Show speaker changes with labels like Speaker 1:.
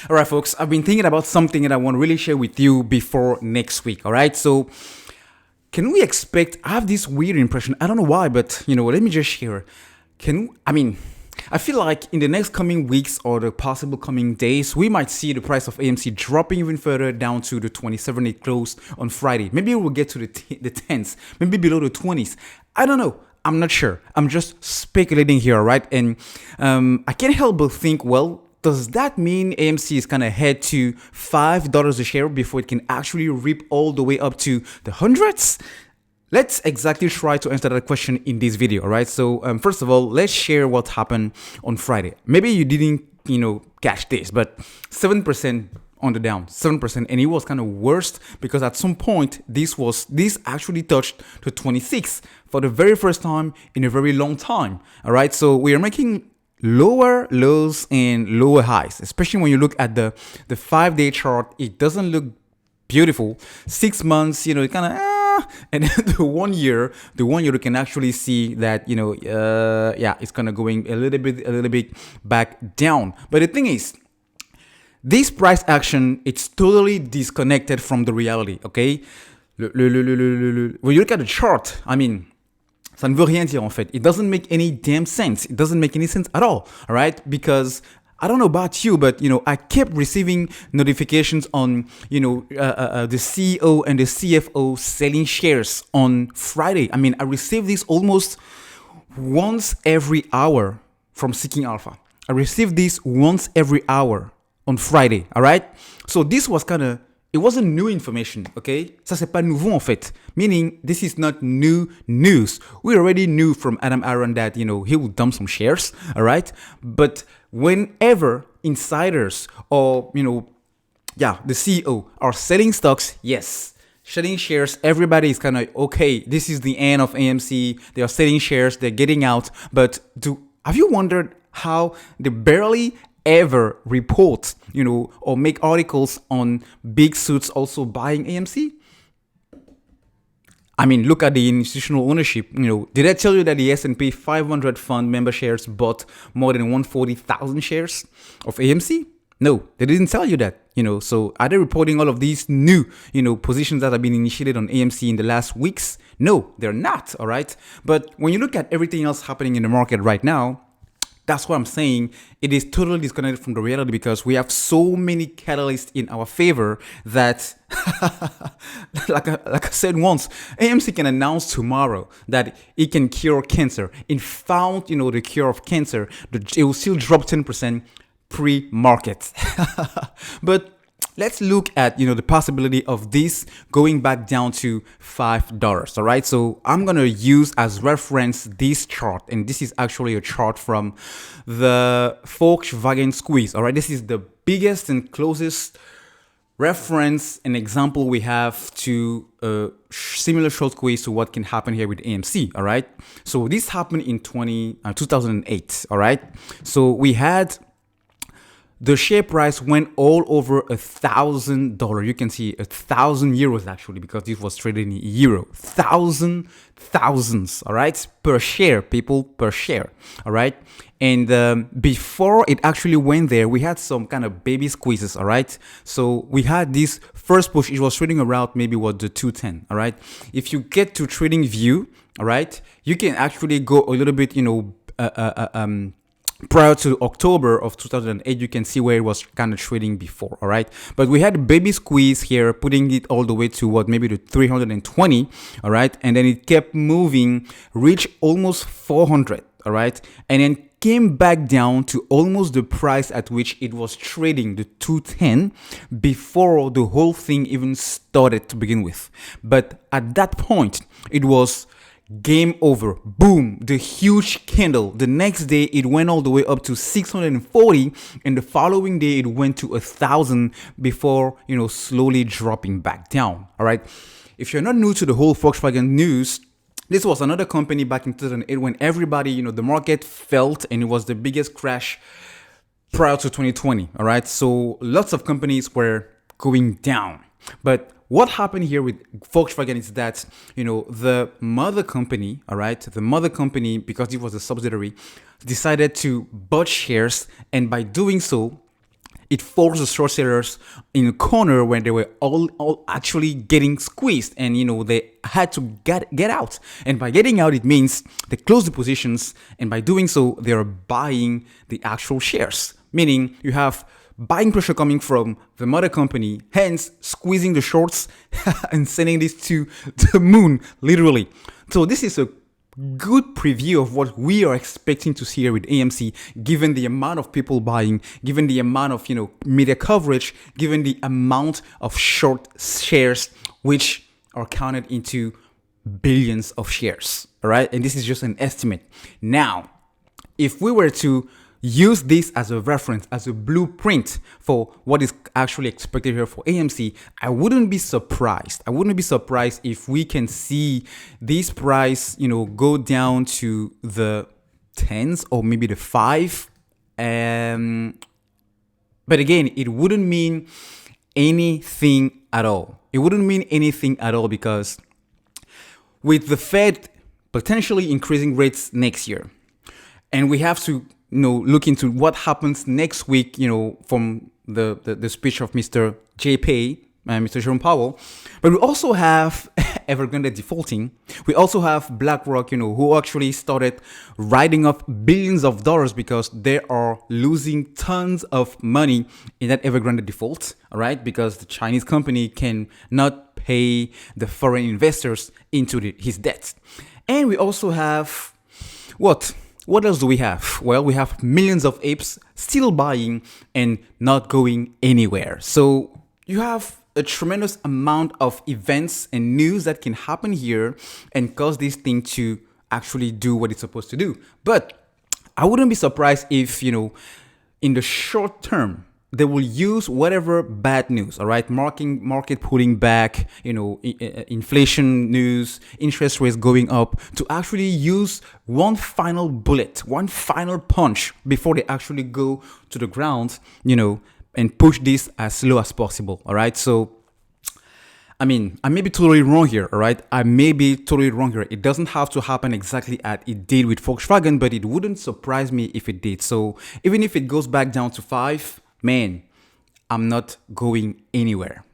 Speaker 1: All right, folks, I've been thinking about something that I want to really share with you before next week. All right, so can we expect? I have this weird impression. I don't know why, but let me just share. I feel like in the next coming weeks or the possible coming days, we might see the price of AMC dropping even further down to the 27 it closed on Friday. Maybe we'll get to the 10s, maybe below the 20s. I don't know. I'm not sure. I'm just speculating here, right? And I can't help but think, well, does that mean AMC is kind of head to $5 a share before it can actually rip all the way up to the hundreds? Let's exactly try to answer that question in this video, all right? So first of all, let's share what happened on Friday. Maybe you didn't, catch this, but 7% on the down, 7%, and it was kind of worst because at some point this actually touched the 26 for the very first time in a very long time. All right, so we are making lower lows and lower highs, especially when you look at the 5-day chart. It doesn't look beautiful. 6 months, it kind of and then the 1 year, you can actually see that it's kind of going a little bit back down. But the thing is, this price action, it's totally disconnected from the reality, okay? When you look at the chart, ça ne veut rien dire en fait. It doesn't make any damn sense. It doesn't make any sense at all right? Because I don't know about you, but I kept receiving notifications on the CEO and the CFO selling shares on Friday. I received this almost once every hour from Seeking Alpha. I received this once every hour on Friday, all right? So this was it wasn't new information, okay? Ça c'est pas nouveau en fait. Meaning this is not new news. We already knew from Adam Aaron that, he will dump some shares, all right? But whenever insiders or, the CEO are selling stocks, yes, selling shares, everybody is kind of, okay, this is the end of AMC. They are selling shares, they're getting out. But have you wondered how they barely ever report, or make articles on big suits also buying AMC? Look at the institutional ownership. Did I tell you that the S&P 500 fund member shares bought more than 140,000 shares of AMC? No, they didn't tell you that. So are they reporting all of these new, positions that have been initiated on AMC in the last weeks? No, they're not. All right. But when you look at everything else happening in the market right now, that's what I'm saying. It is totally disconnected from the reality because we have so many catalysts in our favor that, like I said once, AMC can announce tomorrow that it can cure cancer. It found, the cure of cancer. It will still drop 10% pre-market. But let's look at, the possibility of this going back down to $5. All right. So I'm going to use as reference this chart. And this is actually a chart from the Volkswagen squeeze. All right. This is the biggest and closest reference and example we have to a similar short squeeze to what can happen here with AMC. All right. So this happened in 2008. All right. So we had the share price went all over $1,000. You can see 1,000 euros actually, because this was traded in euro. Thousands, all right, per share, people, per share, all right. And before it actually went there, we had some kind of baby squeezes, all right. So we had this first push. It was trading around maybe the 210, all right. If you get to Trading View, all right, you can actually go a little bit, prior to October of 2008, you can see where it was kind of trading before, all right? But we had a baby squeeze here, putting it all the way to maybe the 320, all right? And then it kept moving, reached almost 400, all right? And then came back down to almost the price at which it was trading, the 210, before the whole thing even started to begin with. But at that point, it was game over. Boom, the huge candle. The next day it went all the way up to 640, and the following day it went to 1,000 before slowly dropping back down. All right, if you're not new to the whole Volkswagen news, this was another company back in 2008 when everybody, the market felt, and it was the biggest crash prior to 2020. All right, so lots of companies were going down. But what happened here with Volkswagen is that, the mother company, all right, because it was a subsidiary, decided to bought shares. And by doing so, it forced the short sellers in a corner when they were all actually getting squeezed, and they had to get out. And by getting out, it means they close the positions, and by doing so, they are buying the actual shares. Meaning you have buying pressure coming from the mother company, hence squeezing the shorts and sending this to the moon, literally. So this is a good preview of what we are expecting to see here with AMC, given the amount of people buying, given the amount of media coverage, given the amount of short shares which are counted into billions of shares. All right, and this is just an estimate. Now, if we were to use this as a reference, as a blueprint for what is actually expected here for AMC, I wouldn't be surprised. I wouldn't be surprised if we can see this price, go down to the tens or maybe the 5. But again, it wouldn't mean anything at all. It wouldn't mean anything at all because with the Fed potentially increasing rates next year, and we have to look into what happens next week, from the speech of Mr. JP and Mr. Jerome Powell. But we also have Evergrande defaulting. We also have BlackRock, who actually started writing off billions of dollars because they are losing tons of money in that Evergrande default, all right? Because the Chinese company can not pay the foreign investors into his debts. And we also have what else do we have? Well, we have millions of apes still buying and not going anywhere. So you have a tremendous amount of events and news that can happen here and cause this thing to actually do what it's supposed to do. But I wouldn't be surprised if, in the short term, they will use whatever bad news, all right? Market pulling back, inflation news, interest rates going up, to actually use one final bullet, one final punch before they actually go to the ground, and push this as low as possible, all right? So, I may be totally wrong here, all right? I may be totally wrong here. It doesn't have to happen exactly as it did with Volkswagen, but it wouldn't surprise me if it did. So even if it goes back down to 5, man, I'm not going anywhere.